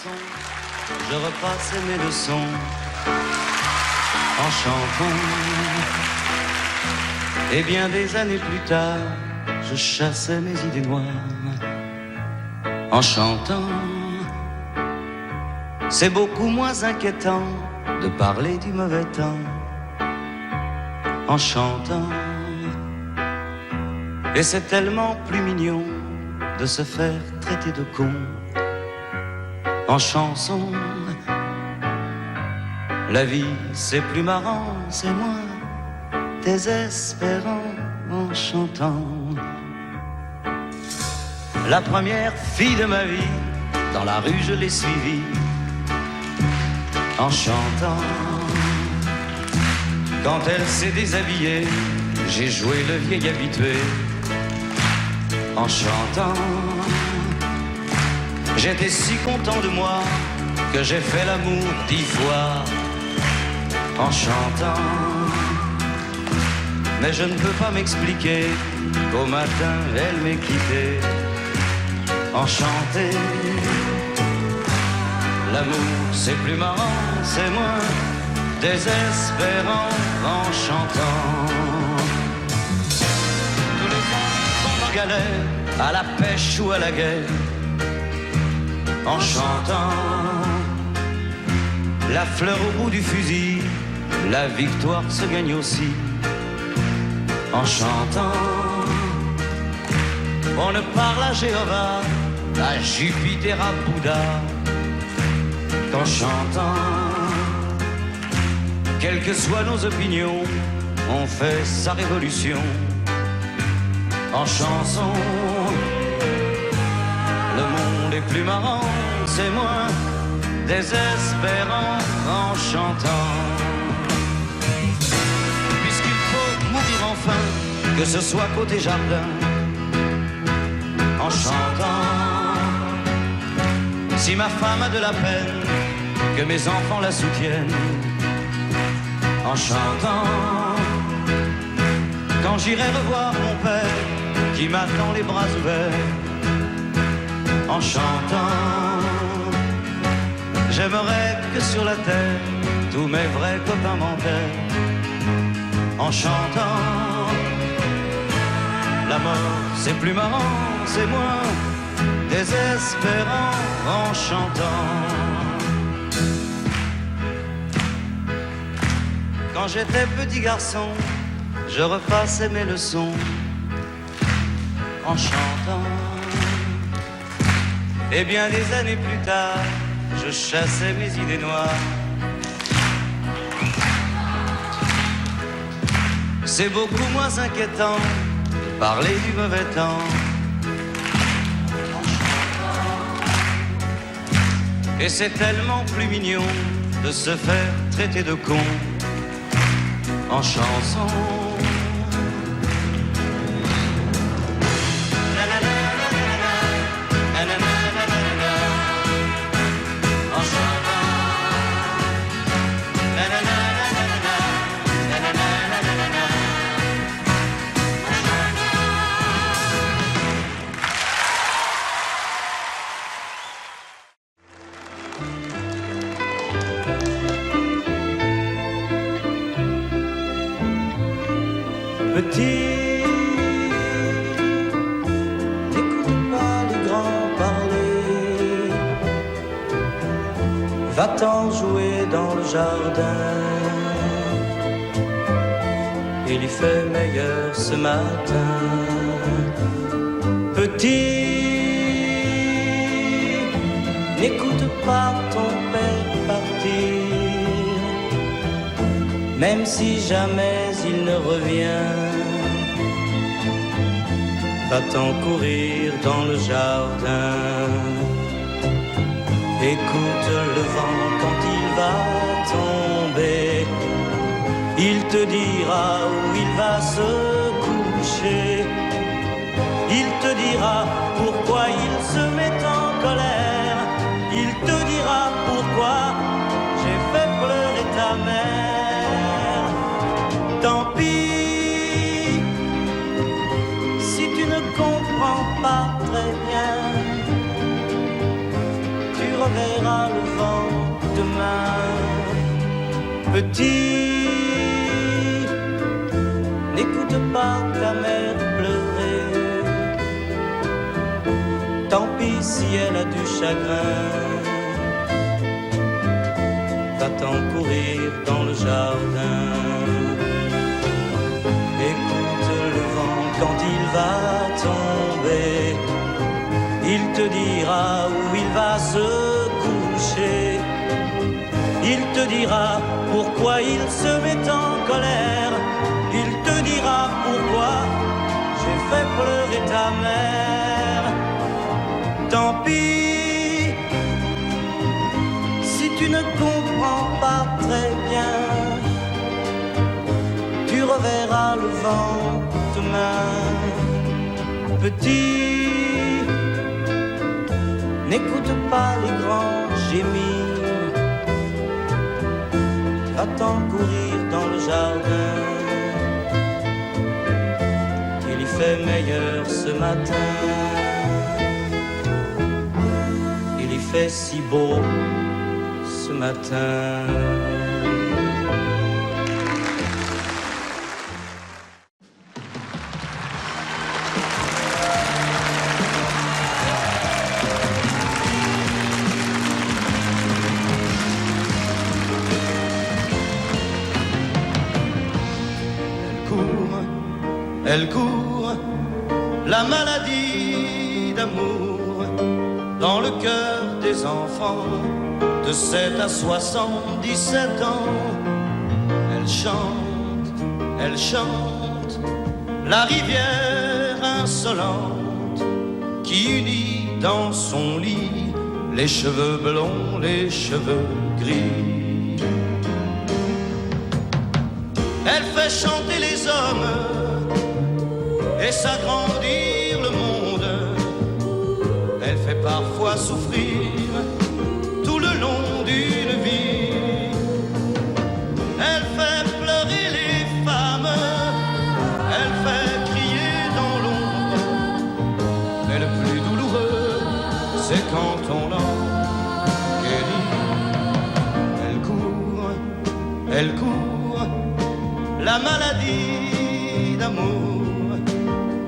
garçon, je repassais mes leçons en chantant. Et bien des années plus tard, je chassais mes idées noires en chantant. C'est beaucoup moins inquiétant de parler du mauvais temps en chantant. Et c'est tellement plus mignon de se faire traiter de con en chanson. La vie c'est plus marrant, c'est moins désespérant en chantant. La première fille de ma vie, dans la rue je l'ai suivie en chantant. Quand elle s'est déshabillée, j'ai joué le vieil habitué en chantant. J'étais si content de moi que j'ai fait l'amour 10 fois en chantant. Mais je ne peux pas m'expliquer qu'au matin elle m'ait quitté enchanté. L'amour c'est plus marrant, c'est moins désespérant en chantant. Tous les enfants en galère, à la pêche ou à la guerre, en chantant. La fleur au bout du fusil, la victoire se gagne aussi en chantant. On ne parle à Jéhovah, à Jupiter, à Bouddha qu'en chantant. Quelles que soient nos opinions, on fait sa révolution en chanson. Le monde est plus marrant, c'est moins désespérant en chantant. Puisqu'il faut mourir enfin, que ce soit côté jardin en chantant. Si ma femme a de la peine, que mes enfants la soutiennent en chantant. Quand j'irai revoir mon père qui m'attend les bras ouverts en chantant. J'aimerais que sur la terre tous mes vrais copains m'enterrent en chantant. La mort c'est plus marrant, c'est moins désespérant en chantant. Quand j'étais petit garçon, je repassais mes leçons en chantant. Et bien des années plus tard, je chassais mes idées noires. C'est beaucoup moins inquiétant de parler du mauvais temps en chantant. Et c'est tellement plus mignon de se faire traiter de con en chanson. Petit, n'écoute pas les grands parler, va-t'en jouer dans le jardin. Il y fait meilleur ce matin. Petit, n'écoute pas ton père partir, même si jamais il ne revient. Va-t'en courir dans le jardin. Écoute le vent quand il va tomber, il te dira où il va se coucher. Il te dira pourquoi il se met en colère. Il te dira pourquoi j'ai fait pleurer ta mère. Tant pis si tu ne comprends pas très bien, tu reverras le vent demain. Petit, n'écoute pas ta mère pleurer. Tant pis si elle a du chagrin. Va-t'en courir dans le jardin. Écoute le vent quand il va tomber. Il te dira où il va se coucher. Il te dira pourquoi il se met en colère. Il te dira pourquoi j'ai fait pleurer ta mère. Tant pis si tu ne comprends pas très bien. Tu reverras le vent demain. Petit, n'écoute pas les grands gémir. Va-t'en courir dans le jardin. Il y fait meilleur ce matin. Il y fait si beau ce matin. Elle court, la maladie d'amour, dans le cœur des enfants de 7 à 77 ans. Elle chante, la rivière insolente qui unit dans son lit les cheveux blonds, les cheveux gris. Elle fait chanter les hommes et s'agrandir le monde. Elle fait parfois souffrir tout le long d'une vie. Elle fait pleurer les femmes, elle fait crier dans l'ombre. Mais le plus douloureux, c'est quand on l'engueulit. Elle court, la maladie d'amour,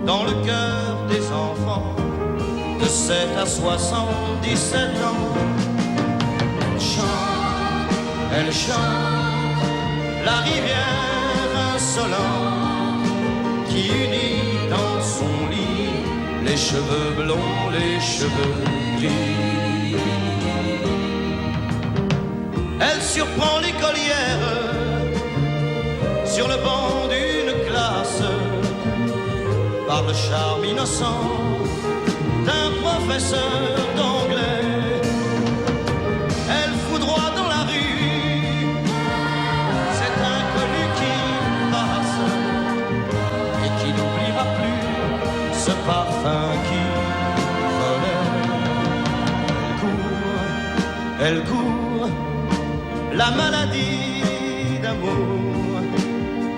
dans le cœur des enfants de 7 à 77 ans. Elle chante, la rivière insolente qui unit dans son lit les cheveux blonds, les cheveux gris. Elle surprend l'écolière sur le banc d'une classe par le charme innocent d'un professeur d'anglais. Elle foudroie dans la rue cet inconnu qui passe et qui n'oubliera plus ce parfum qui volait. Elle court, la maladie d'amour,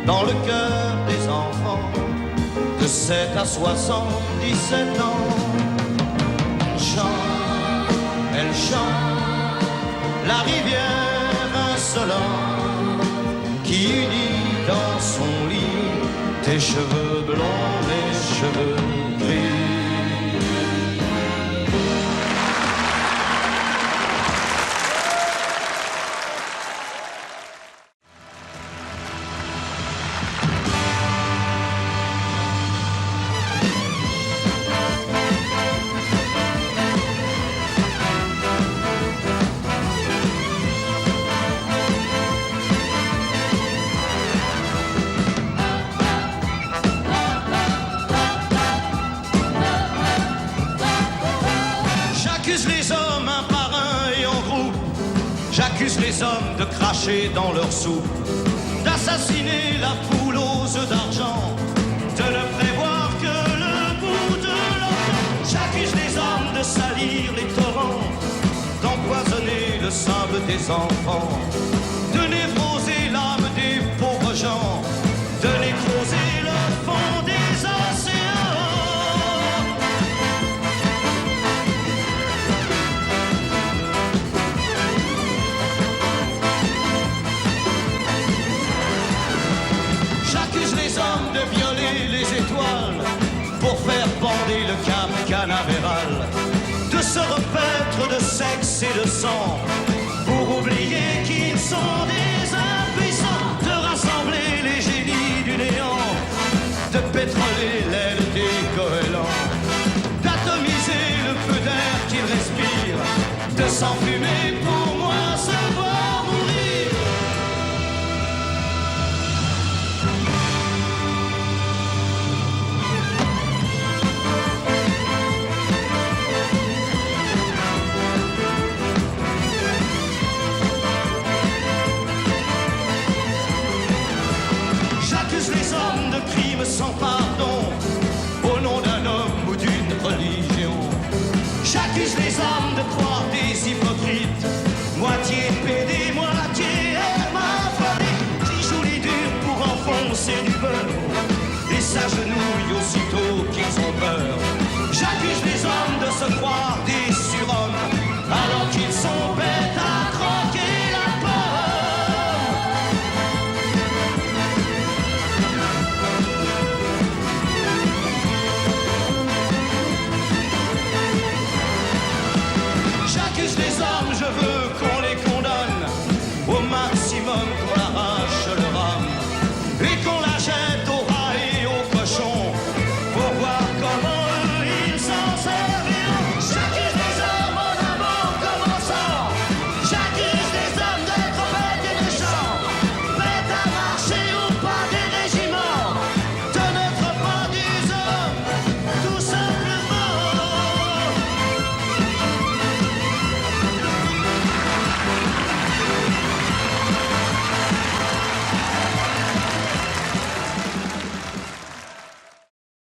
dans le cœur des enfants de 7 à 77 ans. Elle chante, la rivière insolente qui unit dans son lit tes cheveux blonds, les cheveux gris. J'accuse les hommes de cracher dans leur soupe, d'assassiner la poule aux œufs d'argent, de ne prévoir que le bout de l'argent. J'accuse les hommes de salir les torrents, d'empoisonner le sable des enfants, de névroser l'âme des pauvres gens, de nécroser le fond des océans. garder le cap canavéral, de se repaître de sexe et de sang, pour oublier qu'ils sont des impuissants, de rassembler les génies du néant, de pétroler l'aile des goélands, d'atomiser le peu d'air qu'ils respirent, de s'enfumer pour moi se voir mourir. J'accuse les hommes de crimes sans pardon, au nom d'un homme ou d'une religion. J'accuse les hommes de croire des hypocrites, moitié pédés, moitié hermaphrodites, qui jouent les durs pour enfoncer du beurre et s'agenouillent aussitôt